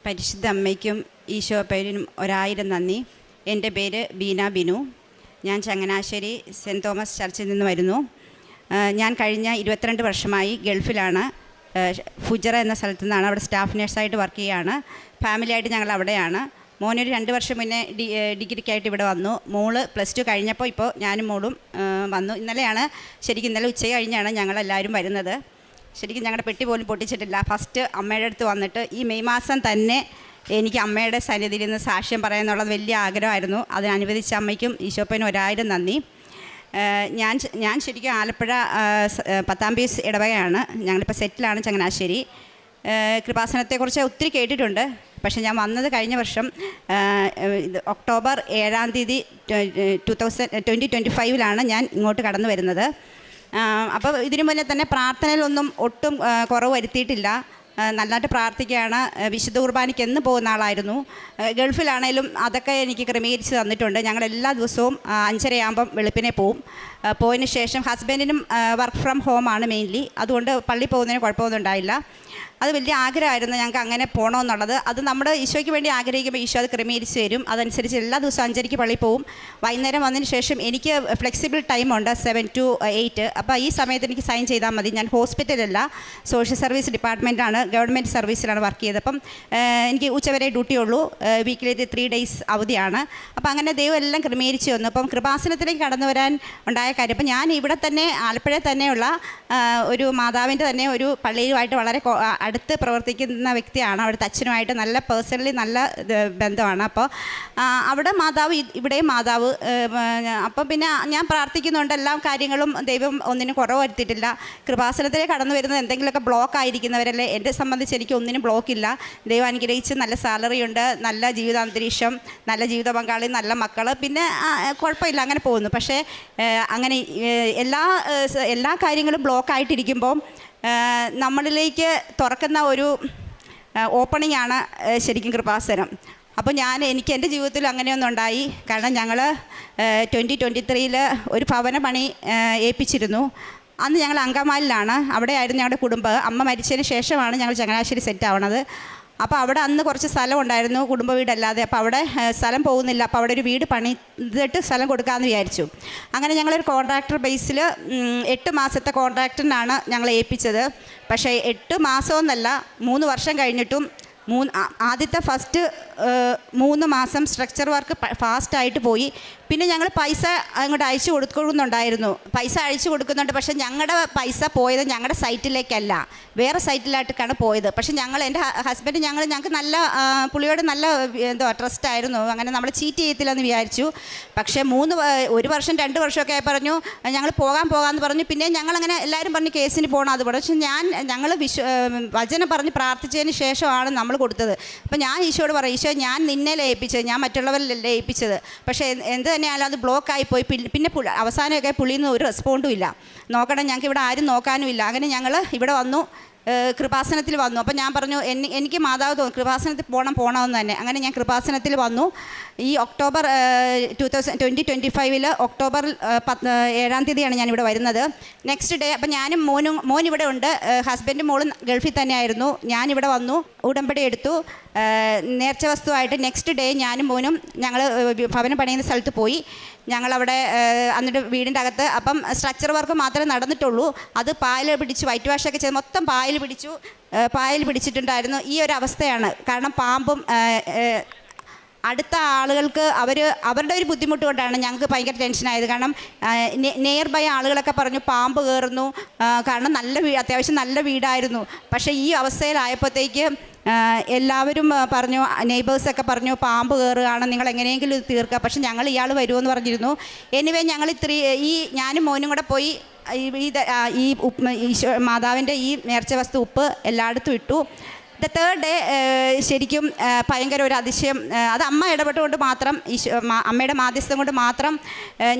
പരിശുദ്ധ അമ്മയ്ക്കും ഈശോപ്പനും ഒരായിരം നന്ദി. എൻ്റെ പേര് ബീന ബിനു. ഞാൻ ചങ്ങനാശ്ശേരി സെൻറ്റ് തോമസ് ചർച്ചിൽ നിന്ന് വരുന്നു. ഞാൻ കഴിഞ്ഞ 22 വർഷമായി ഗൾഫിലാണ്. ഫുജറ എന്ന സ്ഥലത്തു നിന്നാണ്. അവിടെ സ്റ്റാഫ് നഴ്സായിട്ട് വർക്ക് ചെയ്യുകയാണ്. ഫാമിലിയായിട്ട് ഞങ്ങൾ അവിടെയാണ്. മോനൊരു 2 വർഷം മുന്നേ ഡിഗ്രിക്കായിട്ട് ഇവിടെ വന്നു. മോള് +2 കഴിഞ്ഞപ്പോൾ ഇപ്പോൾ ഞാനും മോളും വന്നു. ഇന്നലെ ഉച്ച കഴിഞ്ഞാണ് ഞങ്ങളെല്ലാവരും വരുന്നത്. ശരിക്കും ഞങ്ങളുടെ പെട്ടി പോലും പൊട്ടിച്ചിട്ടില്ല. ഫസ്റ്റ് അമ്മയുടെ അടുത്ത് വന്നിട്ട് ഈ മെയ് മാസം തന്നെ എനിക്ക് അമ്മയുടെ സന്നിധിയിൽ നിന്ന് സാക്ഷ്യം പറയാമെന്നുള്ളത് വലിയ ആഗ്രഹമായിരുന്നു. അതിനനുവദിച്ച അമ്മയ്ക്കും ഈശോപ്പനും ഒരായിരം നന്ദി. ഞാൻ ശരിക്കും ആലപ്പുഴ 10-ാം പീസ് ഇടവകയാണ്. ഞങ്ങളിപ്പോൾ സെറ്റിലാണ് ചങ്ങനാശ്ശേരി. കൃപാസനത്തെക്കുറിച്ച് ഒത്തിരി കേട്ടിട്ടുണ്ട്. പക്ഷേ ഞാൻ വന്നത് കഴിഞ്ഞ വർഷം ഒക്ടോബർ 7-ാം തീയതി 2025 ഞാൻ ഇങ്ങോട്ട് കടന്നു വരുന്നത്. അപ്പോൾ ഇതിനു മുന്നേ തന്നെ പ്രാർത്ഥനയിലൊന്നും ഒട്ടും കുറവ് വരുത്തിയിട്ടില്ല. നല്ലതായിട്ട് പ്രാർത്ഥിക്കുകയാണ്. വിശുദ്ധ കുർബാനയ്ക്ക് എന്ന് പോകുന്ന ആളായിരുന്നു. ഗൾഫിലാണേലും അതൊക്കെ എനിക്ക് ക്രമീകരിച്ച് തന്നിട്ടുണ്ട്. ഞങ്ങൾ എല്ലാ ദിവസവും 5:30 വെളുപ്പിനെ പോവും. പോയതിന് ശേഷം ഹസ്ബൻഡിനും വർക്ക് ഫ്രം ഹോമാണ് മെയിൻലി. അതുകൊണ്ട് പള്ളി പോകുന്നതിന് കുഴപ്പമൊന്നും ഉണ്ടായില്ല. അത് വലിയ ആഗ്രഹമായിരുന്നു ഞങ്ങൾക്ക് അങ്ങനെ പോകണമെന്നുള്ളത്. അത് നമ്മുടെ ഈശോയ്ക്ക് വേണ്ടി ആഗ്രഹിക്കുമ്പോൾ ഈശോ അത് ക്രമീകരിച്ച് തരും. അതനുസരിച്ച് എല്ലാ ദിവസവും 5:30 പള്ളിയിൽ പോവും. വൈകുന്നേരം വന്നതിന് ശേഷം എനിക്ക് ഫ്ലെക്സിബിൾ ടൈമുണ്ട് 7 to 8. അപ്പോൾ ഈ സമയത്ത് എനിക്ക് സൈൻ ചെയ്താൽ മതി. ഞാൻ ഹോസ്പിറ്റലല്ല, സോഷ്യൽ സർവീസ് ഡിപ്പാർട്ട്മെൻറ്റാണ്, ഗവൺമെൻറ് സർവീസിലാണ് വർക്ക് ചെയ്തത്. അപ്പം എനിക്ക് ഉച്ചവരെ ഡ്യൂട്ടിയുള്ളൂ. വീക്കിലി 3 days അവധിയാണ്. അപ്പോൾ അങ്ങനെ ദൈവം എല്ലാം ക്രമീകരിച്ച് വന്നു. അപ്പം കൃപാസനത്തിലേക്ക് കടന്നു വരാൻ ഉണ്ടായ കാര്യം, അപ്പം ഞാൻ ഇവിടെ തന്നെ ആലപ്പുഴയിൽ തന്നെയുള്ള ഒരു മാതാവിൻ്റെ തന്നെ ഒരു പള്ളിയുമായിട്ട് വളരെ അടുത്ത് പ്രവർത്തിക്കുന്ന വ്യക്തിയാണ്. അവിടുത്തെ അച്ഛനുമായിട്ട് നല്ല പേഴ്സണലി നല്ല ബന്ധമാണ്. അപ്പോൾ അവിടെ മാതാവ്, ഇവിടെയും മാതാവ്. അപ്പം പിന്നെ ഞാൻ പ്രാർത്ഥിക്കുന്നുണ്ട്. എല്ലാ കാര്യങ്ങളും ദൈവം ഒന്നിനും കുറവ് വരുത്തിയിട്ടില്ല. കൃപാസനത്തിലേക്ക് കടന്നു വരുന്നത് എന്തെങ്കിലുമൊക്കെ ബ്ലോക്ക് ആയിരിക്കുന്നവരല്ലേ. എന്നെ സംബന്ധിച്ച് എനിക്ക് ഒന്നിനും ബ്ലോക്കില്ല. ദൈവം അനുഗ്രഹിച്ച് നല്ല സാലറി ഉണ്ട്, നല്ല ജീവിതാന്തരീക്ഷം, നല്ല ജീവിത പങ്കാളി, നല്ല മക്കൾ, പിന്നെ കുഴപ്പമില്ല, അങ്ങനെ പോകുന്നു. പക്ഷേ അങ്ങനെ എല്ലാ കാര്യങ്ങളും ബ്ലോക്കായിട്ടിരിക്കുമ്പോൾ നമ്മളിലേക്ക് തുറക്കുന്ന ഒരു ഓപ്പണിംഗ് ആണ് ശരിക്കും കൃപാസനം. അപ്പോൾ എനിക്ക് എൻ്റെ ജീവിതത്തിൽ അങ്ങനെയൊന്നും ഉണ്ടായി. കാരണം ഞങ്ങൾ 2023 ഒരു ഭവന പണി ഏൽപ്പിച്ചിരുന്നു. അന്ന് ഞങ്ങൾ അങ്കമാലിലാണ്. അവിടെയായിരുന്നു ഞങ്ങളുടെ കുടുംബം. അമ്മ മരിച്ചതിന് ശേഷമാണ് ഞങ്ങൾ ചങ്ങനാശ്ശേരി സെറ്റ് ആവണത്. അപ്പോൾ അവിടെ അന്ന് കുറച്ച് സ്ഥലം ഉണ്ടായിരുന്നു, കുടുംബ വീടല്ലാതെ. അപ്പോൾ അവിടെ സ്ഥലം പോകുന്നില്ല. അപ്പോൾ അവിടെ ഒരു വീട് പണിതിട്ട് സ്ഥലം കൊടുക്കാമെന്ന് വിചാരിച്ചു. അങ്ങനെ ഞങ്ങളൊരു കോൺട്രാക്ടർ ബേസിൽ 8 മാസത്തെ കോൺട്രാക്ടറിനാണ് ഞങ്ങൾ ഏൽപ്പിച്ചത്. പക്ഷേ 8 മാസമൊന്നല്ല, 3 വർഷം കഴിഞ്ഞിട്ടും ആദ്യത്തെ ഫസ്റ്റ് 3 മാസം സ്ട്രക്ചർ വർക്ക് ഫാസ്റ്റായിട്ട് പോയി. പിന്നെ ഞങ്ങൾ പൈസ അങ്ങോട്ട് അയച്ചു കൊടുക്കുന്നുണ്ടായിരുന്നു. പൈസ അയച്ചു കൊടുക്കുന്നുണ്ട്. പക്ഷേ ഞങ്ങളുടെ പൈസ പോയത് ഞങ്ങളുടെ സൈറ്റിലേക്കല്ല, വേറെ സൈറ്റിലായിട്ടാണ് പോയത്. പക്ഷേ എൻ്റെ ഹസ്ബൻഡ് ഞങ്ങൾക്ക് നല്ല പുള്ളിയോട് നല്ല ട്രസ്റ്റായിരുന്നു. അങ്ങനെ നമ്മൾ ചീറ്റ് ചെയ്യത്തില്ലെന്ന് വിചാരിച്ചു. പക്ഷേ 1 വർഷം 2 വർഷമൊക്കെ പറഞ്ഞു ഞങ്ങൾ പോകാമെന്ന് പറഞ്ഞു. പിന്നെ ഞങ്ങളങ്ങനെ എല്ലാവരും പറഞ്ഞ് കേസിന് പോകണം, അത് പറഞ്ഞു. പക്ഷേ ഞങ്ങൾ വചനം പറഞ്ഞ് പ്രാർത്ഥിച്ചതിന് ശേഷമാണ് നമ്മൾ കൊടുത്തത്. അപ്പോൾ ഞാൻ ഈശോയോട് പറയും, ഈശോ ഞാൻ നിന്നല്ലേ ഏൽപ്പിച്ചത്, ഞാൻ മറ്റുള്ളവരിലല്ലേ ഏൽപ്പിച്ചത്. പക്ഷേ എന്ത് തന്നെയാലും അത് ബ്ലോക്കായിപ്പോയി. പിന്നെ അവസാനമൊക്കെ പുള്ളിയിൽ നിന്ന് ഒരു റെസ്പോണ്ടും ഇല്ല. നോക്കണം, ഞങ്ങൾക്ക് ഇവിടെ ആരും നോക്കാനും ഇല്ല. അങ്ങനെ ഞങ്ങൾ ഇവിടെ വന്നു, കൃപാസനത്തിൽ വന്നു. അപ്പോൾ ഞാൻ പറഞ്ഞു എനിക്ക് മാതാവ് തോന്നി കൃപാസനത്തിൽ പോകണമെന്ന് തന്നെ. അങ്ങനെ ഞാൻ കൃപാസനത്തിൽ വന്നു. ഈ ഒക്ടോബർ 2025 ഒക്ടോബർ 7-ാം തീയതിയാണ് ഞാനിവിടെ വരുന്നത്. നെക്സ്റ്റ് ഡേ അപ്പോൾ ഞാനും മോൻ ഇവിടെ ഉണ്ട്. ഹസ്ബൻഡും മോളും ഗൾഫിൽ തന്നെയായിരുന്നു. ഞാനിവിടെ വന്നു, ഉടമ്പടി എടുത്തു. നേർച്ച വസ്തുവായിട്ട് നെക്സ്റ്റ് ഡേ ഞാനും മോനും ഞങ്ങൾ ഭവനം പണിയുന്ന സ്ഥലത്ത് പോയി. ഞങ്ങളവിടെ എന്നിട്ട് വീടിൻ്റെ അകത്ത് അപ്പം സ്ട്രക്ചർ വർക്ക് മാത്രമേ നടന്നിട്ടുള്ളൂ. അത് പായൽ പിടിച്ചു, വൈറ്റ് വാഷൊക്കെ ചെയ്ത് മൊത്തം പായൽ പിടിച്ചിട്ടുണ്ടായിരുന്നു. ഈ ഒരു അവസ്ഥയാണ്. കാരണം പാമ്പും അടുത്ത ആളുകൾക്ക് അവരുടെ ഒരു ബുദ്ധിമുട്ട് കൊണ്ടാണ് ഞങ്ങൾക്ക് ഭയങ്കര ടെൻഷനായത്. കാരണം നിയർ ബൈ ആളുകളൊക്കെ പറഞ്ഞു പാമ്പ് കയറുന്നു. കാരണം അത്യാവശ്യം നല്ല വീടായിരുന്നു. പക്ഷേ ഈ അവസ്ഥയിലായപ്പോഴത്തേക്ക് എല്ലാവരും പറഞ്ഞു, നെയ്ബേഴ്സൊക്കെ പറഞ്ഞു പാമ്പ് കയറുകയാണ്, നിങ്ങൾ എങ്ങനെയെങ്കിലും ഇത് തീർക്കുക. പക്ഷെ ഞങ്ങൾ ഇയാൾ വരുമെന്ന് പറഞ്ഞിരുന്നു. എനിവേ ഞങ്ങൾ ഞാനും മോനും കൂടെ പോയി ഈ മാതാവിൻ്റെ ഈ നേർച്ച വസ്തു ഉപ്പ് എല്ലായിടത്തും ഇട്ടു. ദ തേർഡ് ഡേ ശരിക്കും ഭയങ്കര ഒരു അതിശയം. അത് അമ്മ ഇടപെട്ടുകൊണ്ട് മാത്രം, അമ്മയുടെ മാധ്യസ്ഥം കൊണ്ട് മാത്രം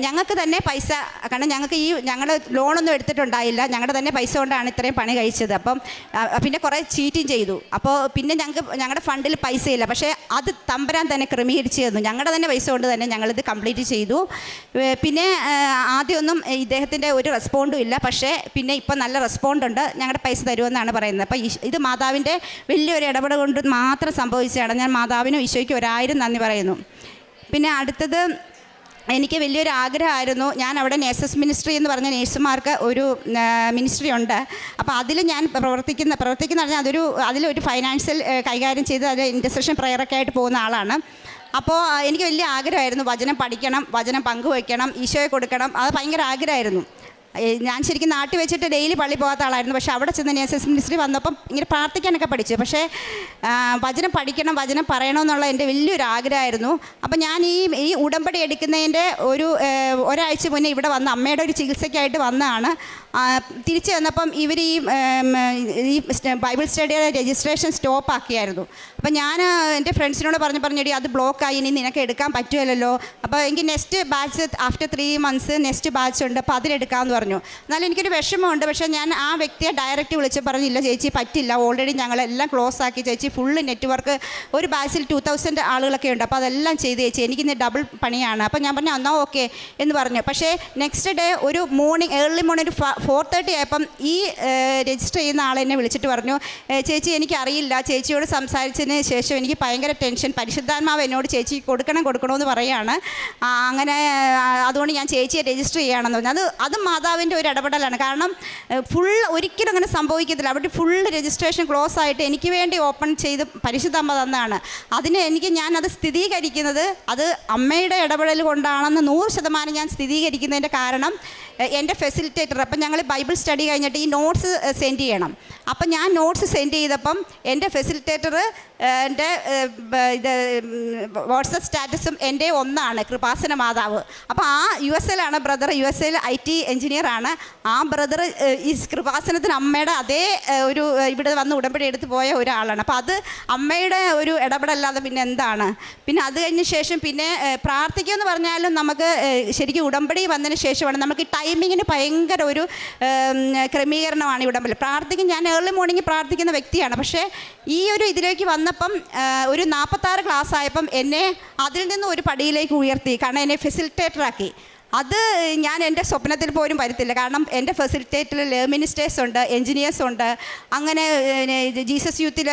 ഞങ്ങൾക്ക് തന്നെ പൈസ, കാരണം ഞങ്ങൾ ലോണൊന്നും എടുത്തിട്ടുണ്ടായില്ല, ഞങ്ങളുടെ തന്നെ പൈസ കൊണ്ടാണ് ഇത്രയും പണി കഴിച്ചത്. അപ്പം പിന്നെ കുറേ ചീറ്റിങ് ചെയ്തു. അപ്പോൾ പിന്നെ ഞങ്ങളുടെ ഫണ്ടിൽ പൈസയില്ല. പക്ഷേ അത് തമ്പരാൻ തന്നെ ക്രമീകരിച്ച് തന്നു. ഞങ്ങളുടെ തന്നെ പൈസ കൊണ്ട് തന്നെ ഞങ്ങളിത് കംപ്ലീറ്റ് ചെയ്തു. പിന്നെ ആദ്യമൊന്നും ഇദ്ദേഹത്തിൻ്റെ ഒരു റെസ്പോണ്ടും ഇല്ല. പക്ഷേ പിന്നെ ഇപ്പം നല്ല റെസ്പോണ്ടുണ്ട്, ഞങ്ങളുടെ പൈസ തരുമെന്നാണ് പറയുന്നത്. അപ്പോൾ ഇത് മാതാവിൻ്റെ വലിയൊരു ഇടപെടൽ കൊണ്ട് മാത്രം സംഭവിച്ചതാണ്. ഞാൻ മാതാവിനും ഈശോയ്ക്കും 1000 നന്ദി പറയുന്നു. പിന്നെ അടുത്തത്, എനിക്ക് വലിയൊരു ആഗ്രഹമായിരുന്നു. ഞാൻ അവിടെ നേഴ്സസ് മിനിസ്ട്രി എന്ന് പറഞ്ഞ നേഴ്സുമാർക്ക് ഒരു മിനിസ്ട്രി ഉണ്ട്. അപ്പോൾ അതിൽ ഞാൻ പ്രവർത്തിക്കുന്ന പറഞ്ഞാൽ അതിലൊരു ഫൈനാൻഷ്യൽ കൈകാര്യം ചെയ്ത് അത് ഇൻ്റർസെഷൻ പ്രയറൊക്കെ ആയിട്ട് പോകുന്ന ആളാണ്. അപ്പോൾ എനിക്ക് വലിയ ആഗ്രഹമായിരുന്നു വചനം പഠിക്കണം, വചനം പങ്കുവയ്ക്കണം, ഈശോയെ കൊടുക്കണം. അത് ഭയങ്കര ആഗ്രഹമായിരുന്നു. ഞാൻ ശരിക്കും നാട്ടിൽ വെച്ചിട്ട് ഡെയിലി പള്ളി പോകാത്ത ആളായിരുന്നു. പക്ഷേ അവിടെ ചെന്ന് നേഴ്സസ് മിനിസ്ട്രി വന്നപ്പം ഇങ്ങനെ പ്രാർത്ഥിക്കാനൊക്കെ പഠിച്ചു. പക്ഷേ വചനം പഠിക്കണം, വചനം പറയണമെന്നുള്ള എൻ്റെ വലിയൊരു ആഗ്രഹമായിരുന്നു. അപ്പം ഞാൻ ഈ ഉടമ്പടി എടുക്കുന്നതിൻ്റെ ഒരാഴ്ച മുന്നേ ഇവിടെ വന്ന് അമ്മയുടെ ഒരു ചികിത്സയ്ക്കായിട്ട് വന്നതാണ്. തിരിച്ച് വന്നപ്പം ഇവർ ഈ ബൈബിൾ സ്റ്റഡിയുടെ രജിസ്ട്രേഷൻ സ്റ്റോപ്പ് ആക്കിയായിരുന്നു. അപ്പം ഞാൻ എൻ്റെ ഫ്രണ്ട്സിനോട് പറഞ്ഞടി അത് ബ്ലോക്കായി, ഇനി നിനക്ക് എടുക്കാൻ പറ്റുമല്ലോ. അപ്പോൾ എനിക്ക് next batch after 3 months next batch ഉണ്ട്, അപ്പോൾ അതിലെടുക്കാമെന്ന് പറഞ്ഞു. എന്നാലും എനിക്കൊരു വിഷമമുണ്ട്. പക്ഷേ ഞാൻ ആ വ്യക്തിയെ ഡയറക്റ്റ് വിളിച്ച് പറഞ്ഞില്ല ചേച്ചി പറ്റില്ല, ഓൾറെഡി ഞങ്ങളെല്ലാം ക്ലോസ് ആക്കി ചേച്ചി, ഫുള്ള് നെറ്റ്വർക്ക് ഒരു ബാച്ചിൽ 2000 ആളുകളൊക്കെ ഉണ്ട്, അപ്പോൾ അതെല്ലാം ചെയ്ത് ചേച്ചി, എനിക്കിന്ന് ഡബിൾ പണിയാണ്. അപ്പോൾ ഞാൻ പറഞ്ഞു എന്നാൽ ഓക്കെ എന്ന് പറഞ്ഞു. പക്ഷേ നെക്സ്റ്റ് ഡേ ഒരു ഏർലി മോർണിംഗ് ഒരു 4:30 ആയപ്പം ഈ രജിസ്റ്റർ ചെയ്യുന്ന ആളെന്നെ വിളിച്ചിട്ട് പറഞ്ഞു, ചേച്ചി എനിക്കറിയില്ല, ചേച്ചിയോട് സംസാരിച്ചതിന് ശേഷം എനിക്ക് ഭയങ്കര ടെൻഷൻ, പരിശുദ്ധാത്മാവ് എന്നോട് ചേച്ചി കൊടുക്കണമെന്ന് പറയുകയാണ്, അങ്ങനെ അതുകൊണ്ട് ഞാൻ ചേച്ചിയെ രജിസ്റ്റർ ചെയ്യുകയാണെന്ന് പറഞ്ഞു. അത് മാതാവിൻ്റെ ഒരു ഇടപെടലാണ്. കാരണം ഒരിക്കലും അങ്ങനെ സംഭവിക്കത്തില്ല. അവിടെ ഫുൾ രജിസ്ട്രേഷൻ ക്ലോസ് ആയിട്ട് എനിക്ക് വേണ്ടി ഓപ്പൺ ചെയ്ത് പരിശുദ്ധമ്മ തന്നാണ്. ഞാനത് സ്ഥിരീകരിക്കുന്നത് അത് അമ്മയുടെ ഇടപെടൽ കൊണ്ടാണെന്ന് 100% ഞാൻ സ്ഥിരീകരിക്കുന്നതിൻ്റെ കാരണം എൻ്റെ ഫെസിലിറ്റേറ്റർ, അപ്പം ഞങ്ങൾ ബൈബിൾ സ്റ്റഡി കഴിഞ്ഞിട്ട് ഈ നോട്ട്സ് സെൻഡ് ചെയ്യണം. അപ്പം ഞാൻ നോട്ട്സ് സെൻഡ് ചെയ്തപ്പം എൻ്റെ ഫെസിലിറ്റേറ്റർ എൻ്റെ വാട്സപ്പ് സ്റ്റാറ്റസും എൻ്റെ ഒന്നാണ്, കൃപാസന മാതാവ്. അപ്പോൾ ആ USA ബ്രദർ, USA IT എഞ്ചിനീയറാണ്. ആ ബ്രദർ ഈ കൃപാസനത്തിന് അമ്മയുടെ അതേ ഒരു ഇവിടെ വന്ന് ഉടമ്പടി എടുത്ത് പോയ ഒരാളാണ്. അപ്പോൾ അത് അമ്മയുടെ ഒരു ഇടപെടല്ലാതെ പിന്നെ എന്താണ്. പിന്നെ അത് കഴിഞ്ഞ ശേഷം പിന്നെ പ്രാർത്ഥിക്കുമെന്ന് പറഞ്ഞാലും നമുക്ക് ശരിക്കും ഉടമ്പടി വന്നതിന് ശേഷമാണ് നമുക്ക് ടൈമിങ്ങിന് ഭയങ്കര ഒരു ക്രമീകരണമാണ് ഈ ഉടമ്പടി. ഞാൻ ഏർലി മോർണിംഗ് പ്രാർത്ഥിക്കുന്ന വ്യക്തിയാണ്. പക്ഷേ ഈ ഒരു ഇതിലേക്ക് വന്നപ്പം ഒരു 46 ക്ലാസ് ആയപ്പം എന്നെ അതിൽ നിന്ന് ഒരു പടിയിലേക്ക് ഉയർത്തി. കാരണം എന്നെ ഫെസിലിറ്റേറ്ററാക്കി. അത് ഞാൻ എൻ്റെ സ്വപ്നത്തിൽ പോലും വരുത്തില്ല. കാരണം എൻ്റെ ഫെസിലിറ്റേറ്ററിൽ മിനിസ്റ്റേഴ്സ് ഉണ്ട്, എൻജിനീയേഴ്സ് ഉണ്ട്, അങ്ങനെ ജീസസ് യൂത്തിൽ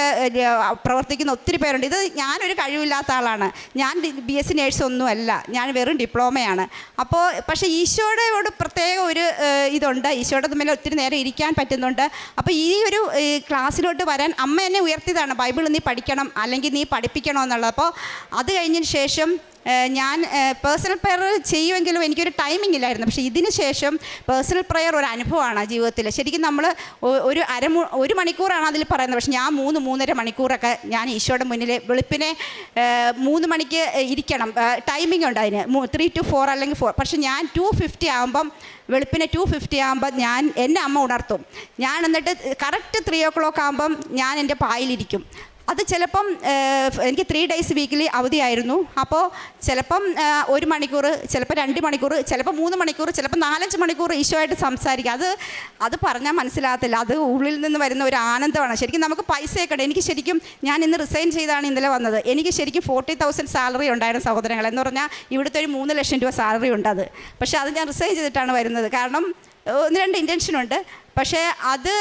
പ്രവർത്തിക്കുന്ന ഒത്തിരി പേരുണ്ട്. ഇത് ഞാനൊരു കഴിവില്ലാത്ത ആളാണ്. ഞാൻ BSc നേഴ്സൊന്നുമല്ല, ഞാൻ വെറും ഡിപ്ലോമയാണ്. അപ്പോൾ പക്ഷേ ഈശോയോട് പ്രത്യേക ഒരു ഇതുണ്ട്. ഈശോയുടെ തമ്മിൽ ഒത്തിരി നേരം ഇരിക്കാൻ പറ്റുന്നുണ്ട്. അപ്പോൾ ഈ ഒരു ക്ലാസ്സിലോട്ട് വരാൻ അമ്മ എന്നെ ഉയർത്തിയതാണ്. ബൈബിൾ നീ പഠിക്കണം, അല്ലെങ്കിൽ നീ പഠിപ്പിക്കണമെന്നുള്ളത്. അപ്പോൾ അത് കഴിഞ്ഞതിന് ശേഷം ഞാൻ പേഴ്സണൽ പ്രെയർ ചെയ്യുമെങ്കിലും എനിക്കൊരു ടൈമിംഗ് ഇല്ലായിരുന്നു. പക്ഷേ ഇതിന് ശേഷം പേഴ്സണൽ പ്രെയർ ഒരു അനുഭവമാണ് ജീവിതത്തിൽ. ശരിക്കും നമ്മൾ ഒരു മണിക്കൂറാണ് അതിൽ പറയുന്നത്. പക്ഷേ ഞാൻ 3-3.5 മണിക്കൂറൊക്കെ ഞാൻ ഈശോയുടെ മുന്നിൽ വെളുപ്പിനെ 3 മണിക്ക് ഇരിക്കണം. ടൈമിംഗ് ഉണ്ട് അതിന്, 3 to 4 അല്ലെങ്കിൽ 4. പക്ഷേ ഞാൻ 2:50 ആകുമ്പം വെളുപ്പിനെ 2:50 ആകുമ്പം എന്നെ അമ്മ ഉണർത്തും. ഞാൻ എന്നിട്ട് കറക്റ്റ് 3 o'clock ആകുമ്പം ഞാൻ എൻ്റെ പായിലിരിക്കും. അത് ചിലപ്പം എനിക്ക് 3 days വീക്കിലി അവധിയായിരുന്നു. അപ്പോൾ ചിലപ്പം 1 മണിക്കൂർ, ചിലപ്പോൾ 2 മണിക്കൂർ, ചിലപ്പോൾ 3 മണിക്കൂർ, ചിലപ്പോൾ 4-5 മണിക്കൂർ ഈശോയായിട്ട് സംസാരിക്കുക. അത് പറഞ്ഞാൽ മനസ്സിലാകത്തില്ല. അത് ഉള്ളിൽ നിന്ന് വരുന്ന ഒരു ആനന്ദമാണ്. ശരിക്കും നമുക്ക് പൈസയൊക്കെ എനിക്ക് ശരിക്കും ഞാൻ ഇന്ന് റിസൈൻ ചെയ്താണ് ഇന്നലെ വന്നത്. എനിക്ക് ശരിക്കും 40,000 സാലറി ഉണ്ടായിരുന്നു സഹോദരങ്ങൾ. എന്ന് പറഞ്ഞാൽ ഇവിടുത്തെ ഒരു 3 ലക്ഷം രൂപ സാലറി ഉണ്ട്. പക്ഷേ അത് ഞാൻ റിസൈൻ ചെയ്തിട്ടാണ് വരുന്നത്. കാരണം 1-2 ഇൻറ്റൻഷനുണ്ട്. പക്ഷേ അത്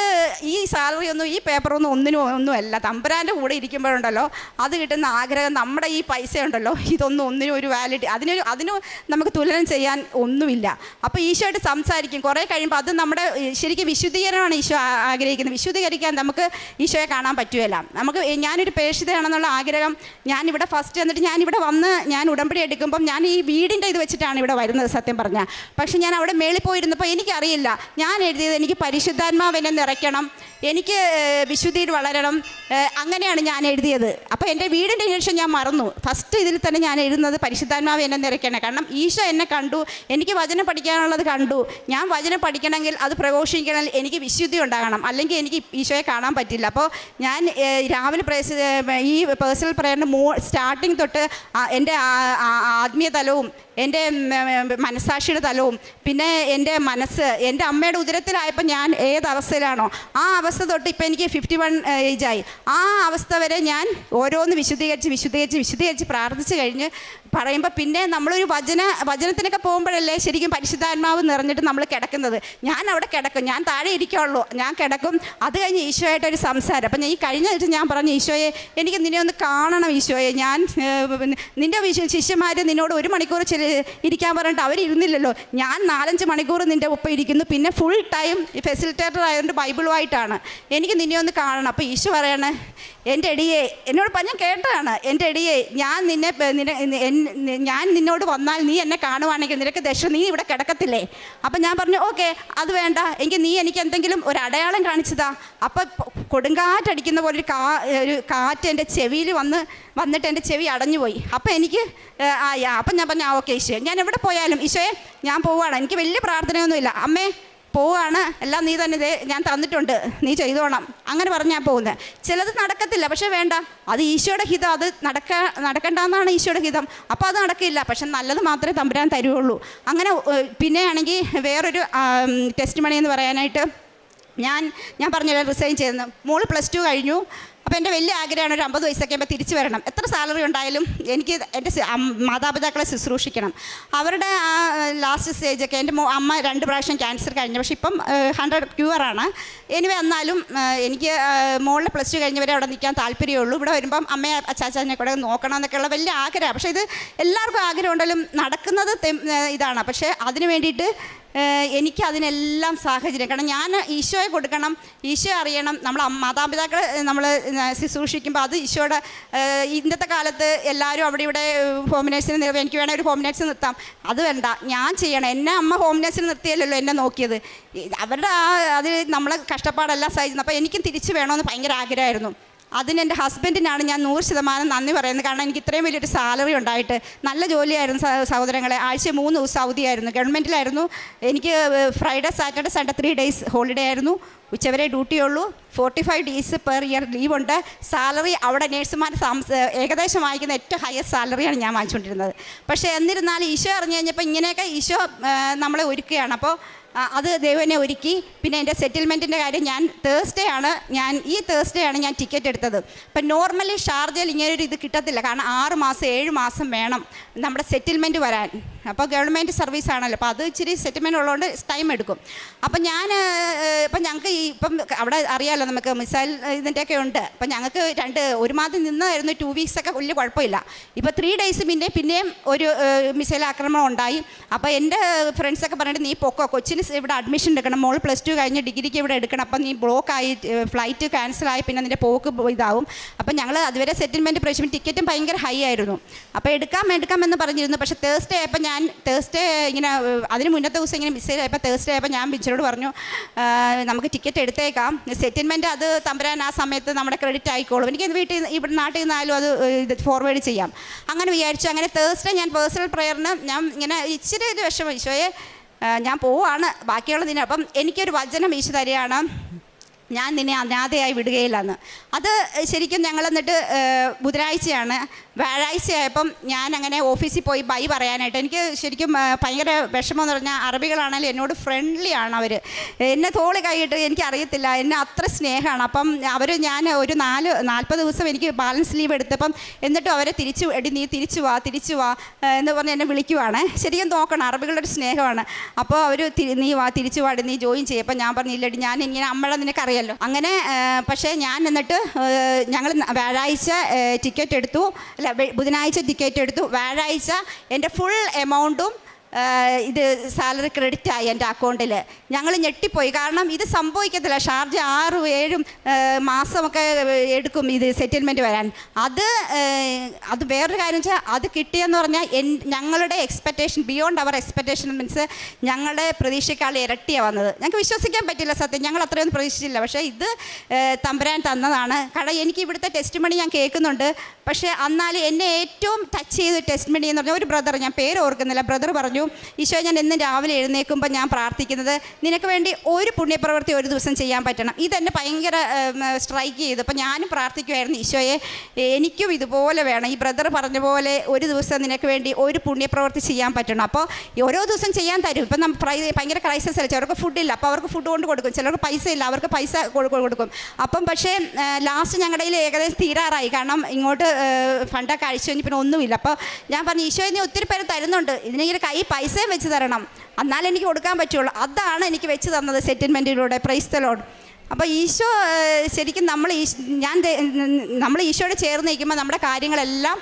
ഈ സാലറി ഒന്നും ഈ പേപ്പറൊന്നും ഒന്നുമല്ല. തമ്പുരാൻ്റെ കൂടെ ഇരിക്കുമ്പോഴുണ്ടല്ലോ അത് കിട്ടുന്ന ആഗ്രഹം, നമ്മുടെ ഈ പൈസ ഉണ്ടല്ലോ ഒന്നിനും ഒരു വാലിഡിറ്റി അതിന് നമുക്ക് തുലനം ചെയ്യാൻ ഒന്നുമില്ല. അപ്പോൾ ഈശോയായിട്ട് സംസാരിക്കും. കുറേ കഴിയുമ്പോൾ അത് നമ്മുടെ ശരിക്കും വിശുദ്ധീകരണമാണ് ഈശോ ആഗ്രഹിക്കുന്നത്. വിശുദ്ധീകരിക്കാൻ നമുക്ക് ഈശോയെ കാണാൻ പറ്റുകയില്ല. ഞാനൊരു പ്രേക്ഷിതയാണെന്നുള്ള ആഗ്രഹം, ഞാനിവിടെ ഫസ്റ്റ് എന്നിട്ട് ഞാനിവിടെ വന്ന് ഞാൻ ഉടമ്പടി എടുക്കുമ്പം ഞാൻ ഈ വീടിൻ്റെ ഇത് വെച്ചിട്ടാണ് ഇവിടെ വരുന്നത് സത്യം പറഞ്ഞാൽ. പക്ഷേ ഞാൻ അവിടെ മേളിൽ പോയിരുന്നപ്പോൾ എനിക്കറിയില്ല, ഞാൻ എഴുതിയത് എനിക്ക് പരിശുദ്ധാത്മാവിനെ നിറയ്ക്കണം, എനിക്ക് വിശുദ്ധിയിൽ വളരണം, അങ്ങനെയാണ് ഞാൻ എഴുതിയത്. അപ്പോൾ എൻ്റെ വീടിൻ്റെ ശേഷം ഞാൻ മറന്നു. ഫസ്റ്റ് ഇതിൽ തന്നെ ഞാൻ എഴുതുന്നത് പരിശുദ്ധാത്മാവ് എന്നെ നിറയ്ക്കണം. കാരണം ഈശോ എന്നെ കണ്ടു, എനിക്ക് വചനം പഠിക്കാനുള്ളത് കണ്ടു. ഞാൻ വചനം പഠിക്കണമെങ്കിൽ അത് പ്രഘോഷിക്കണമെങ്കിൽ എനിക്ക് വിശുദ്ധി ഉണ്ടാകണം, അല്ലെങ്കിൽ എനിക്ക് ഈശോയെ കാണാൻ പറ്റില്ല. അപ്പോൾ ഞാൻ രാവിലെ ഈ പേഴ്സണൽ പ്രയറിൻ്റെ സ്റ്റാർട്ടിങ് തൊട്ട് എൻ്റെ ആത്മീയ തലവും എൻ്റെ മനസ്സാക്ഷിയുടെ തലവും പിന്നെ എൻ്റെ മനസ്സ് എൻ്റെ അമ്മയുടെ ഉദരത്തിലായപ്പോൾ ഞാൻ ഏത് അവസ്ഥയിലാണോ ആ അവസ്ഥ തൊട്ട് ഇപ്പം എനിക്ക് 51 ഏജായി. ആ അവസ്ഥ വരെ ഞാൻ ഓരോ ഓരോന്ന് വിശുദ്ധീകരിച്ച് പ്രാർത്ഥിച്ച് കഴിഞ്ഞ് പറയുമ്പോൾ പിന്നെ നമ്മളൊരു വചനത്തിനൊക്കെ പോകുമ്പോഴല്ലേ ശരിക്കും പരിശുദ്ധാത്മാവ് നിറഞ്ഞിട്ട് നമ്മൾ കിടക്കുന്നത്. ഞാൻ അവിടെ കിടക്കും, ഞാൻ താഴെ ഇരിക്കുള്ളൂ, ഞാൻ കിടക്കും. അത് കഴിഞ്ഞ് ഈശോയായിട്ടൊരു സംസാരം. അപ്പം ഞാൻ ഈ കഴിഞ്ഞ ദിവസം ഞാൻ പറഞ്ഞു, ഈശോയെ എനിക്ക് നിന്നെ ഒന്ന് കാണണം ഈശോയെ, ഞാൻ നിൻ്റെ ശിഷ്യന്മാർ നിന്നോട് 1 മണിക്കൂർ ഇരിക്കാൻ പറഞ്ഞിട്ട് അവരിരുന്നില്ലല്ലോ, ഞാൻ 4-5 മണിക്കൂർ നിൻ്റെ ഒപ്പം ഇരിക്കുന്നു, പിന്നെ ഫുൾ ടൈം ഫെസിലിറ്റേറ്റർ ആയതുകൊണ്ട് ബൈബിളുമായിട്ടാണ്, എനിക്ക് നിന്നെ ഒന്ന് കാണണം. അപ്പോൾ ഈശോ പറയണേ, എൻ്റെ എടിയെ, എന്നോട് ഞാൻ കേട്ടതാണ്, എൻ്റെ എടിയെ, ഞാൻ നിന്നോട് വന്നാൽ നീ എന്നെ കാണുവാണെങ്കിൽ നിനക്ക് നീ ഇവിടെ കിടക്കത്തില്ലേ? അപ്പം ഞാൻ പറഞ്ഞു ഓക്കെ, അത് വേണ്ട, എങ്കിൽ നീ എനിക്ക് എന്തെങ്കിലും ഒരു അടയാളം കാണിച്ചതാ. അപ്പം കൊടുങ്കാറ്റടിക്കുന്ന പോലെ ഒരു കാറ്റ് എൻ്റെ ചെവിയിൽ വന്നിട്ട് എൻ്റെ ചെവി അടഞ്ഞുപോയി. അപ്പം എനിക്ക് അപ്പം ഞാൻ പറഞ്ഞു ഓക്കെ ഈശോയെ, ഞാൻ എവിടെ പോയാലും ഈശോയെ ഞാൻ പോവുകയാണ്, എനിക്ക് വലിയ പ്രാർത്ഥനയൊന്നുമില്ല, അമ്മേ പോവുകയാണ്, എല്ലാം നീ തന്നെ ഞാൻ തന്നിട്ടുണ്ട്, നീ ചെയ്തോണം, അങ്ങനെ പറഞ്ഞാൽ പോകുന്നത്. ചിലത് നടക്കത്തില്ല, പക്ഷേ വേണ്ട, അത് ഈശോയുടെ ഹിതം, അത് നടക്കണ്ടെന്നാണ് ഈശോയുടെ ഹിതം. അപ്പോൾ അത് നടക്കില്ല, പക്ഷെ നല്ലത് മാത്രമേ തമ്പുരാൻ തരുള്ളൂ. അങ്ങനെ പിന്നെയാണെങ്കിൽ വേറൊരു ടെസ്റ്റ് മണി എന്ന് പറയാനായിട്ട് ഞാൻ പറഞ്ഞല്ലോ റിസൈൻ ചെയ്തെന്ന്. മോള് +2 കഴിഞ്ഞു. അപ്പോൾ എൻ്റെ വലിയ ആഗ്രഹമാണ് ഒരു 50 വയസ്സൊക്കെ ആകുമ്പോൾ തിരിച്ചു വരണം. എത്ര സാലറി ഉണ്ടായാലും എനിക്ക് എൻ്റെ മാതാപിതാക്കളെ ശുശ്രൂഷിക്കണം. അവരുടെ ആ ലാസ്റ്റ് സ്റ്റേജൊക്കെ എൻ്റെ അമ്മ 2 പ്രാവശ്യം ക്യാൻസർ കഴിഞ്ഞു, പക്ഷെ ഇപ്പം 100 ക്യൂറാണ്. എന്നാലും എനിക്ക് മോളിൽ +2 കഴിഞ്ഞവരെ അവിടെ നിൽക്കാൻ താല്പര്യമുള്ളൂ. ഇവിടെ വരുമ്പം അമ്മയെ അച്ചാച്ചനെ കൂടെ നോക്കണം എന്നൊക്കെയുള്ള വലിയ ആഗ്രഹമാണ്. പക്ഷേ ഇത് എല്ലാവർക്കും ആഗ്രഹം ഉണ്ടെങ്കിലും നടക്കുന്നത് ഇതാണ്. പക്ഷേ അതിന് വേണ്ടിയിട്ട് എനിക്ക് അതിനെല്ലാം സാഹചര്യം, കാരണം ഞാൻ ഈശോയെ കൊടുക്കണം, ഈശോ അറിയണം. നമ്മൾ മാതാപിതാക്കളെ നമ്മൾ ശുശ്രൂഷിക്കുമ്പോൾ അത് ഈശോയുടെ ഇന്നത്തെ കാലത്ത് എല്ലാവരും അവിടെ ഇവിടെ ഹോം നേഴ്സിന് എനിക്ക് വേണേൽ ഒരു ഹോം നേഴ്സ് നിർത്താം, അത് വേണ്ട, ഞാൻ ചെയ്യണം. എന്നെ അമ്മ ഹോം നേഴ്സിന് നിർത്തിയല്ലോ എന്നെ നോക്കിയത്, അവരുടെ അത് നമ്മളെ കഷ്ടപ്പാടെല്ലാം സഹിച്ചു. അപ്പോൾ എനിക്കും തിരിച്ചു വേണമെന്ന് ഭയങ്കര ആഗ്രഹമായിരുന്നു. അതിന് എൻ്റെ ഹസ്ബൻഡിനാണ് ഞാൻ 100% നന്ദി പറയുന്നത്. കാരണം എനിക്ക് ഇത്രയും വലിയൊരു സാലറി ഉണ്ടായിട്ട്, നല്ല ജോലിയായിരുന്നു സഹോദരങ്ങളെ. ആഴ്ച 3 ദിവസം അവധിയായിരുന്നു, ഗവൺമെൻറ്റിലായിരുന്നു. എനിക്ക് Friday Saturday Sunday 3 days holiday ആയിരുന്നു. ഉച്ചവരെ ഡ്യൂട്ടിയുള്ളൂ. 45 ഡേയ്സ് പെർ ഇയർ ലീവുണ്ട്. സാലറി അവിടെ നേഴ്സുമാർ ഏകദേശം വാങ്ങിക്കുന്ന ഏറ്റവും ഹയസ്റ്റ് സാലറിയാണ് ഞാൻ വാങ്ങിച്ചുകൊണ്ടിരുന്നത്. പക്ഷേ എന്നിരുന്നാലും ഈശോ അറിഞ്ഞു കഴിഞ്ഞപ്പോൾ ഇങ്ങനെയൊക്കെ ഈശോ നമ്മളെ ഒരുക്കുകയാണ്. അപ്പോൾ അത് ദൈവനെ ഒരുക്കി. പിന്നെ എൻ്റെ സെറ്റിൽമെൻറ്റിൻ്റെ കാര്യം ഈ തേഴ്സ്ഡേ ആണ് ഞാൻ ടിക്കറ്റ് എടുത്തത്. അപ്പം നോർമലി ഷാർജയിൽ ഇങ്ങനൊരു ഇത് കിട്ടത്തില്ല, കാരണം 6 മാസം 7 മാസം വേണം നമ്മുടെ സെറ്റിൽമെൻറ്റ് വരാൻ. അപ്പോൾ ഗവൺമെൻറ് സർവീസ് ആണല്ലോ, അപ്പോൾ അത് ഇച്ചിരി സെറ്റിൽമെൻറ്റ് ഉള്ളതുകൊണ്ട് ടൈം എടുക്കും. അപ്പം ഞങ്ങൾക്ക് ഇപ്പം അവിടെ അറിയാമല്ലോ, നമുക്ക് മിസൈൽ ഇതിൻ്റെയൊക്കെ ഉണ്ട്. അപ്പം ഞങ്ങൾക്ക് ഒരു മാസം നിന്നായിരുന്നു, 2 വീക്സൊക്കെ വലിയ കുഴപ്പമില്ല. ഇപ്പോൾ 3 ഡേയ്സ് പിന്നെയും ഒരു മിസൈൽ ആക്രമണം ഉണ്ടായി. അപ്പോൾ എൻ്റെ ഫ്രണ്ട്സൊക്കെ പറഞ്ഞിട്ട് നീ പൊക്കോ, കൊച്ചിന് ഇവിടെ അഡ്മിഷൻ എടുക്കണം, മോൾ +2 കഴിഞ്ഞ് ഡിഗ്രിക്ക് ഇവിടെ എടുക്കണം, അപ്പം നീ ബ്ലോക്കായി ഫ്ലൈറ്റ് ക്യാൻസലായി, പിന്നെ നിൻ്റെ പോക്ക് ഇതാവും. അപ്പം ഞങ്ങൾ അതുവരെ സെറ്റിൽമെൻറ്റ് പ്രശ്നം, ടിക്കറ്റും ഭയങ്കര ഹൈ ആയിരുന്നു. അപ്പോൾ എടുക്കാമെന്ന് പറഞ്ഞിരുന്നു. പക്ഷേ തേഴ്സ്ഡേ ആയപ്പോൾ തേഴ്സ്ഡേ ഇങ്ങനെ അതിന് മുന്നത്തെ ദിവസം ഇങ്ങനെ മിസ് ചെയ്തപ്പോൾ തേഴ്സ്ഡേ ആയപ്പോൾ ഞാൻ ബിച്ചിനോട് പറഞ്ഞു നമുക്ക് ടിക്കറ്റ് എടുത്തേക്കാം, സെറ്റിൽമെൻറ്റ് അത് തമ്പുരാൻ ആ സമയത്ത് നമ്മുടെ ക്രെഡിറ്റ് ആയിക്കോളും, എനിക്ക് ഇവിടെ നാട്ടിൽ നിന്നാലും അത് ഫോർവേഡ് ചെയ്യാം. അങ്ങനെ വിചാരിച്ചു. അങ്ങനെ തേഴ്സ്ഡേ ഞാൻ പേഴ്സണൽ പ്രയറിന് ഞാൻ ഇങ്ങനെ ഇച്ചിരി ഒരു വിഷമം, ഈശോയെ ഞാൻ പോവാണ് ബാക്കിയുള്ളതിന്. അപ്പം എനിക്കൊരു വചനം ഈശോ തരികയാണ്, ഞാൻ നിന്നെ അനാഥയായി വിടുകയില്ലെന്ന്. അത് ശരിക്കും ഞങ്ങൾ എന്നിട്ട് ബുധനാഴ്ചയാണ്. വ്യാഴാഴ്ചയായപ്പം ഞാൻ അങ്ങനെ ഓഫീസിൽ പോയി ബൈ പറയാനായിട്ട്. എനിക്ക് ശരിക്കും ഭയങ്കര വിഷമം എന്ന് പറഞ്ഞാൽ അറബികളാണെങ്കിലും എന്നോട് ഫ്രണ്ട്ലി ആണ് അവർ. എന്നെ തോളി കൈയിട്ട് എനിക്കറിയത്തില്ല, എന്നെ അത്ര സ്നേഹമാണ്. അപ്പം ഞാൻ ഒരു 40 ദിവസം എനിക്ക് ബാലൻസ് ലീവ് എടുത്തപ്പം എന്നിട്ടും അവരെ നീ തിരിച്ചു വാ എന്ന് പറഞ്ഞ് എന്നെ വിളിക്കുവാണ്. ശരിക്കും നോക്കണം, അറബികളുടെ ഒരു സ്നേഹമാണ്. അപ്പോൾ അവർ തിരിച്ചു വാടി, നീ ജോയിൻ ചെയ്യും. അപ്പം ഞാൻ പറഞ്ഞില്ലടി, ഞാൻ ഇങ്ങനെ അമ്മയുടെ നിനക്കറിയാമല്ലോ. അങ്ങനെ പക്ഷേ ഞാൻ എന്നിട്ട് ഞങ്ങൾ വ്യാഴാഴ്ച ടിക്കറ്റ് എടുത്തു, ബുധനാഴ്ച ടിക്കറ്റ് എടുത്തു. വ്യാഴാഴ്ച എൻ്റെ ഫുൾ എമൗണ്ടും ഇത് സാലറി ക്രെഡിറ്റ് ആയി എൻ്റെ അക്കൗണ്ടിൽ. ഞങ്ങൾ ഞെട്ടിപ്പോയി, കാരണം ഇത് സംഭവിക്കത്തില്ല. ഷാർജ 6-7 മാസമൊക്കെ എടുക്കും ഇത് സെറ്റിൽമെൻറ്റ് വരാൻ. അത് വേറൊരു കാര്യം വെച്ചാൽ അത് കിട്ടിയെന്ന് പറഞ്ഞാൽ ഞങ്ങളുടെ എക്സ്പെക്റ്റേഷൻ ബിയോണ്ട് അവർ എക്സ്പെക്റ്റേഷൻ മീൻസ് ഞങ്ങളുടെ പ്രതീക്ഷയ്ക്കാൾ ഇരട്ടിയാണ് വന്നത്. ഞങ്ങൾക്ക് വിശ്വസിക്കാൻ പറ്റില്ല സത്യം, ഞങ്ങൾ അത്രയൊന്നും പ്രതീക്ഷിച്ചില്ല. പക്ഷേ ഇത് തമ്പുരാൻ തന്നതാണ്. കാരണം എനിക്ക് ഇവിടുത്തെ ടെസ്റ്റ് മണി ഞാൻ കേൾക്കുന്നുണ്ട്, പക്ഷേ എന്നാലും എന്നെ ഏറ്റവും ടച്ച് ചെയ്ത ടെസ്റ്റ് മണി എന്ന് പറഞ്ഞാൽ ഒരു ബ്രദർ, ഞാൻ പേര് ഓർക്കുന്നില്ല, ബ്രദർ പറഞ്ഞു, ഈശോ ഞാൻ എന്നും രാവിലെ എഴുന്നേൽക്കുമ്പോൾ ഞാൻ പ്രാർത്ഥിക്കുന്നത് നിനക്ക് വേണ്ടി ഒരു പുണ്യപ്രവൃത്തി ഒരു ദിവസം ചെയ്യാൻ പറ്റണം. ഇതെന്നെ ഭയങ്കര സ്ട്രൈക്ക് ചെയ്തു. അപ്പോൾ ഞാനും പ്രാർത്ഥിക്കുമായിരുന്നു, ഈശോയെ എനിക്കും ഇതുപോലെ വേണം, ഈ ബ്രദർ പറഞ്ഞ പോലെ ഒരു ദിവസം നിനക്ക് വേണ്ടി ഒരു പുണ്യപ്രവൃത്തി ചെയ്യാൻ പറ്റണം. അപ്പോൾ ഓരോ ദിവസം ചെയ്യാൻ തരും. ഇപ്പം നമ്മൾ ഭയങ്കര ക്രൈസിസ് അല്ല, ചിലർക്ക് ഫുഡില്ല, അപ്പോൾ അവർക്ക് ഫുഡ് കൊണ്ട് കൊടുക്കും. ചിലർക്ക് പൈസ ഇല്ല, അവർക്ക് പൈസ കൊടുക്കും. അപ്പം പക്ഷേ ലാസ്റ്റ് ഞങ്ങളുടെ കയ്യിൽ ഏകദേശം തീരാറായി. കാരണം ഇങ്ങോട്ട് ഫണ്ടൊക്കെ അഴിച്ചു കഴിഞ്ഞ് പിന്നെ ഒന്നുമില്ല. അപ്പോൾ ഞാൻ പറഞ്ഞു, ഈശോ നീ ഒത്തിരി പേര് തരുന്നുണ്ട്, ഇതിനെങ്കിലും കൈ പൈസയും വെച്ച് തരണം, എന്നാലും എനിക്ക് കൊടുക്കാൻ പറ്റുള്ളൂ. അതാണ് എനിക്ക് വെച്ച് തന്നത് സെറ്റിൽമെൻറ്റിലൂടെ. Praise the Lord. അപ്പോൾ ഈശോ ശരിക്കും നമ്മൾ ഈശോയോട് ചേർന്ന് നിൽക്കുമ്പോൾ നമ്മുടെ കാര്യങ്ങളെല്ലാം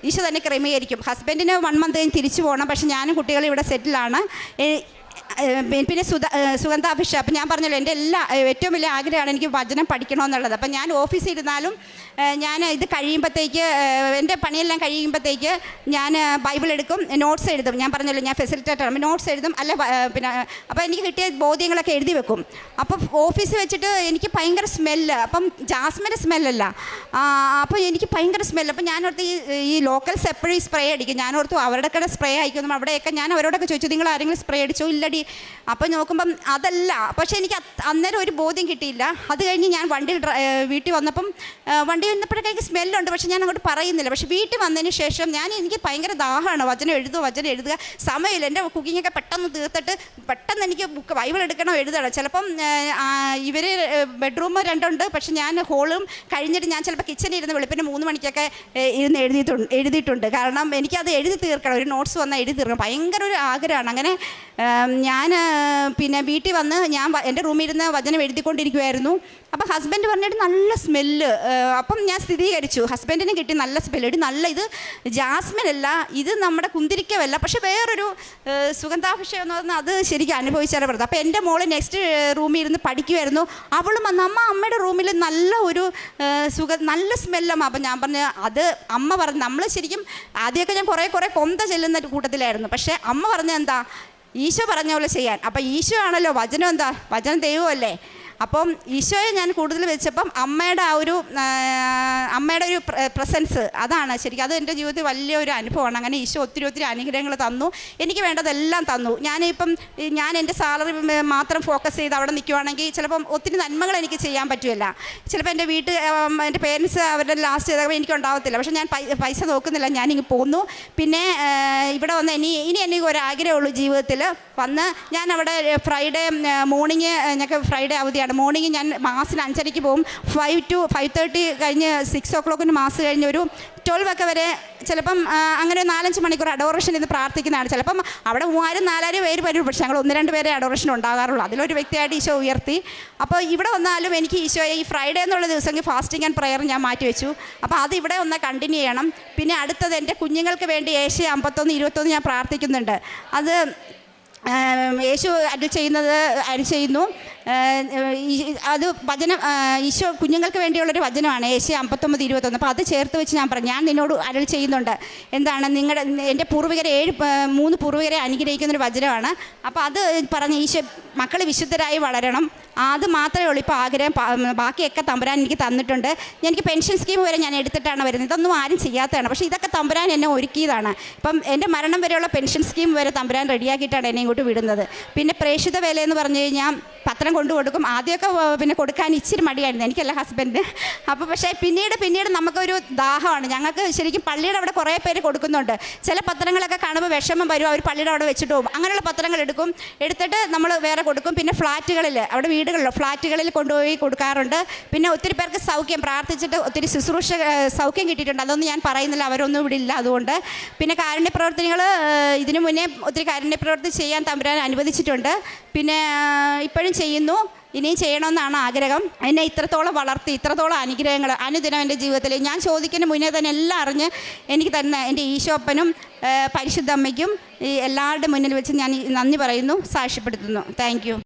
ഈശോ തന്നെ ക്രമീകരിക്കും. ഹസ്ബൻഡിന് 1 മന്ത് കഴിഞ്ഞ് തിരിച്ചു പോകണം, പക്ഷേ ഞാനും കുട്ടികളും ഇവിടെ സെറ്റിലാണ്. പിന്നെ സുഗന്ധാഭിഷേകം. അപ്പം ഞാൻ പറഞ്ഞല്ലോ, എൻ്റെ ഏറ്റവും വലിയ ആഗ്രഹമാണ് എനിക്ക് വചനം പഠിക്കണമെന്നുള്ളത്. അപ്പം ഞാൻ ഓഫീസിൽ ഇരുന്നാലും ഞാൻ ഇത് കഴിയുമ്പോഴത്തേക്ക്, എൻ്റെ പണിയെല്ലാം കഴിയുമ്പോഴത്തേക്ക് ഞാൻ ബൈബിൾ എടുക്കും, നോട്ട്സ് എഴുതും. ഞാൻ പറഞ്ഞല്ലോ ഞാൻ ഫെസിലിറ്റേറ്ററാണ്, നോട്ട്സ് എഴുതും. പിന്നെ അപ്പോൾ എനിക്ക് കിട്ടിയ ബോധ്യങ്ങളൊക്കെ എഴുതി വെക്കും. അപ്പോൾ ഓഫീസിൽ വെച്ചിട്ട് എനിക്ക് ഭയങ്കര സ്മെല്ല്, അപ്പം ജാസ്മിൻ്റെ സ്മെല്ലല്ല, അപ്പോൾ എനിക്ക് ഭയങ്കര സ്മെല്ല്. അപ്പം ഞാനോർത്ത് ഈ ലോക്കൽസ് എപ്പോഴും ഈ സ്പ്രേ അടിക്കും. ഞാനോർത്തു അവരുടെ കൂടെ സ്പ്രേ അയക്കും. അവിടെയൊക്കെ ഞാൻ അവരോടൊക്കെ ചോദിച്ചു, നിങ്ങൾ ആരെങ്കിലും സ്പ്രേ അടിച്ചോ? ഇല്ലടി. അപ്പോൾ നോക്കുമ്പം അതല്ല. പക്ഷേ എനിക്ക് അന്നേരം ഒരു ബോധ്യം കിട്ടിയില്ല. അത് കഴിഞ്ഞ് ഞാൻ വീട്ടിൽ വന്നപ്പം വണ്ടി വന്നപ്പോഴേക്ക് സ്മെല്ലുണ്ട്, പക്ഷേ ഞാൻ അങ്ങോട്ട് പറയുന്നില്ല. പക്ഷേ വീട്ടിൽ വന്നതിന് ശേഷം എനിക്ക് ഭയങ്കര ദാഹമാണ്, വചനം എഴുതുക. സമയമില്ല. എൻ്റെ കുക്കിങ്ങൊക്കെ പെട്ടെന്ന് തീർത്തിട്ട് പെട്ടെന്ന് എനിക്ക് ബൈബിൾ എടുക്കണം, എഴുതണം. ചിലപ്പം ഇവർ ബെഡ്റൂം 2 ഉണ്ട്, പക്ഷേ ഞാൻ ഹോളും കഴിഞ്ഞിട്ട് ഞാൻ ചിലപ്പോൾ കിച്ചണിൽ ഇരുന്ന് വെളുപ്പിന് 3 മണിക്കൊക്കെ ഇരുന്ന് എഴുതിയിട്ടുണ്ട്. കാരണം എനിക്കത് എഴുതി തീർക്കണം, ഒരു നോട്ട്സ് വന്നാൽ എഴുതി തീർക്കണം. ഭയങ്കര ഒരു ആഗ്രഹമാണ്. അങ്ങനെ ഞാൻ പിന്നെ വീട്ടിൽ വന്ന് എൻ്റെ റൂമിൽ ഇരുന്ന് വചനം എഴുതിക്കൊണ്ടിരിക്കുമായിരുന്നു. അപ്പം ഹസ്ബൻഡ് പറഞ്ഞിട്ട് നല്ല സ്മെല്ല്. അപ്പം ഞാൻ സ്ഥിരീകരിച്ചു, ഹസ്ബൻഡിന് കിട്ടി നല്ല സ്മെല്ല്. ഇത് ജാസ്മിൻ അല്ല, ഇത് നമ്മുടെ കുന്തിരിക്കമല്ല, പക്ഷെ വേറൊരു സുഗന്ധാഭിഷേകം എന്ന് പറഞ്ഞാൽ അത് ശരിക്കും അനുഭവിച്ചാലേ പറഞ്ഞത്. അപ്പോൾ എൻ്റെ മോള് നെക്സ്റ്റ് റൂമിൽ ഇരുന്ന് പഠിക്കുമായിരുന്നു. അവളും വന്ന് അമ്മയുടെ റൂമിൽ നല്ല ഒരു നല്ല സ്മെല്ലമ്മ. അപ്പം ഞാൻ പറഞ്ഞു, അത് അമ്മ പറഞ്ഞു, നമ്മൾ ശരിക്കും ആദ്യമൊക്കെ ഞാൻ കുറേ കൊന്ത ചെല്ലുന്ന കൂട്ടത്തിലായിരുന്നു. പക്ഷേ അമ്മ പറഞ്ഞ എന്താ, ഈശോ പറഞ്ഞ പോലെ ചെയ്യാൻ. അപ്പം ഈശോ ആണല്ലോ, വചനം എന്താ, വചനം ദൈവമല്ലേ. അപ്പം ഈശോയെ ഞാൻ കൂടുതൽ വെച്ചപ്പം അമ്മയുടെ ഒരു പ്രസൻസ്, അതാണ് ശരിക്കും അത് എൻ്റെ ജീവിതത്തിൽ വലിയൊരു അനുഭവമാണ്. അങ്ങനെ ഈശോ ഒത്തിരി അനുഗ്രഹങ്ങൾ തന്നു, എനിക്ക് വേണ്ടതെല്ലാം തന്നു. ഞാൻ എൻ്റെ സാലറി മാത്രം ഫോക്കസ് ചെയ്ത് അവിടെ നിൽക്കുവാണെങ്കിൽ ചിലപ്പം ഒത്തിരി നന്മകൾ എനിക്ക് ചെയ്യാൻ പറ്റുമല്ല. ചിലപ്പോൾ എൻ്റെ പേരൻസ് അവരുടെ ലാസ്റ്റ് ചെയ്തപ്പോൾ എനിക്കുണ്ടാവത്തില്ല. പക്ഷേ ഞാൻ പൈസ നോക്കുന്നില്ല, ഞാനിങ്ങ് പോന്നു. പിന്നെ ഇവിടെ വന്ന് ഇനി എനിക്ക് ഒരാഗ്രഹമുള്ളൂ ജീവിതത്തിൽ. വന്ന് ഞാൻ അവിടെ ഫ്രൈഡേ മോർണിംഗ്, ഞങ്ങൾക്ക് ഫ്രൈഡേ അവധിയാണ്. മോർണിംഗ് ഞാൻ മാസിന് 5:30 പോകും. 5 to 5:30 കഴിഞ്ഞ് 6 o'clock മാസ് കഴിഞ്ഞ് ഒരു 12 ഒക്കെ വരെ ചിലപ്പം അങ്ങനെ 4-5 മണിക്കൂർ അഡോറേഷൻ ഇത് പ്രാർത്ഥിക്കുന്നതാണ്. ചിലപ്പം അവിടെ 3000-4000 പേര് വരും, പക്ഷേ ഞങ്ങൾ 1-2 പേരെ അഡോറേഷൻ ഉണ്ടാകാറുള്ളൂ. അതിലൊരു വ്യക്തിയായിട്ട് ഈശോ ഉയർത്തി. അപ്പോൾ ഇവിടെ വന്നാലും എനിക്ക് ഈശോയെ ഈ ഫ്രൈഡേ എന്നുള്ള ദിവസം ഫാസ്റ്റിംഗ് ആൻഡ് പ്രയർ ഞാൻ മാറ്റി വെച്ചു. അപ്പോൾ അത് ഇവിടെ ഒന്ന് കണ്ടിന്യൂ ചെയ്യണം. പിന്നെ അടുത്തത് എൻ്റെ കുഞ്ഞുങ്ങൾക്ക് വേണ്ടി ഏഷ്യ 51-21 ഞാൻ പ്രാർത്ഥിക്കുന്നുണ്ട്. അത് യേശു അരുൾ ചെയ്യുന്നു. അത് വചനം ഈശോ കുഞ്ഞുങ്ങൾക്ക് വേണ്ടിയുള്ളൊരു വചനമാണ് ഏഷ്യ 59-21. അപ്പോൾ അത് ചേർത്ത് വെച്ച് ഞാൻ പറഞ്ഞു, ഞാൻ നിന്നോട് അരുൾ ചെയ്യുന്നുണ്ട്. എന്താണ്, എൻ്റെ പൂർവികരെ 3 പൂർവികരെ അനുഗ്രഹിക്കുന്നൊരു വചനമാണ്. അപ്പോൾ അത് പറഞ്ഞ് ഈശോ മക്കൾ വിശുദ്ധരായി വളരണം, അത് മാത്രമേ ഉള്ളൂ ഇപ്പോൾ ആഗ്രഹം. ബാക്കിയൊക്കെ തമ്പുരാൻ എനിക്ക് തന്നിട്ടുണ്ട്. എനിക്ക് പെൻഷൻ സ്കീം വരെ ഞാൻ എടുത്തിട്ടാണ് വരുന്നത്. ഇതൊന്നും ആരും ചെയ്യാത്തതാണ്, പക്ഷേ ഇതൊക്കെ തമ്പുരാൻ എന്നെ ഒരുക്കിയതാണ്. ഇപ്പം എൻ്റെ മരണം വരെയുള്ള പെൻഷൻ സ്കീം വരെ തമ്പുരാൻ റെഡിയാക്കിയിട്ടാണ് എന്നെ ഇങ്ങോട്ട് വിടുന്നത്. പിന്നെ പ്രേക്ഷിത വേല എന്ന് പറഞ്ഞു കഴിഞ്ഞാൽ പത്രം കൊണ്ടു കൊടുക്കും. ആദ്യമൊക്കെ പിന്നെ കൊടുക്കാൻ ഇച്ചിരി മടിയായിരുന്നു, എനിക്കല്ല ഹസ്ബൻഡ്. അപ്പോൾ പക്ഷേ പിന്നീട് നമുക്കൊരു ദാഹമാണ്. ഞങ്ങൾക്ക് ശരിക്കും പള്ളിയുടെ അവിടെ കുറേ പേര് കൊടുക്കുന്നുണ്ട്. ചില പത്രങ്ങളൊക്കെ കാണുമ്പോൾ വിഷമം വരും, അവർ പള്ളിയുടെ അവിടെ വെച്ചിട്ട് പോകും. അങ്ങനെയുള്ള പത്രങ്ങൾ എടുത്തിട്ട് നമ്മൾ വേറെ കൊടുക്കും. പിന്നെ ഫ്ലാറ്റുകളിൽ, അവിടെ ഫ്ലാറ്റുകളിൽ കൊണ്ടുപോയി കൊടുക്കാറുണ്ട്. പിന്നെ ഒത്തിരി പേർക്ക് സൗഖ്യം പ്രാർത്ഥിച്ചിട്ട് ഒത്തിരി ശുശ്രൂഷ സൗഖ്യം കിട്ടിയിട്ടുണ്ട്. അതൊന്നും ഞാൻ പറയുന്നില്ല, അവരൊന്നും ഇവിടെ ഇല്ല. അതുകൊണ്ട് പിന്നെ കാരുണ്യ പ്രവർത്തനങ്ങൾ ഇതിനു മുന്നേ ഒത്തിരി കാരുണ്യ പ്രവർത്തി ചെയ്യാൻ തമ്പുരാൻ അനുവദിച്ചിട്ടുണ്ട്. പിന്നെ ഇപ്പോഴും ചെയ്യുന്നു, ഇനിയും ചെയ്യണമെന്നാണ് ആഗ്രഹം. എന്നെ ഇത്രത്തോളം വളർത്തി, ഇത്രത്തോളം അനുഗ്രഹങ്ങൾ അനുദിനം എൻ്റെ ജീവിതത്തിൽ ഞാൻ ചോദിക്കുന്ന മുന്നേ തന്നെ എല്ലാം അറിഞ്ഞ് എനിക്ക് തന്നെ എൻ്റെ ഈശോപ്പനും പരിശുദ്ധ അമ്മയ്ക്കും ഈ എല്ലാവരുടെ മുന്നിൽ വെച്ച് ഞാൻ നന്ദി പറയുന്നു, സാക്ഷ്യപ്പെടുത്തുന്നു. Thank you.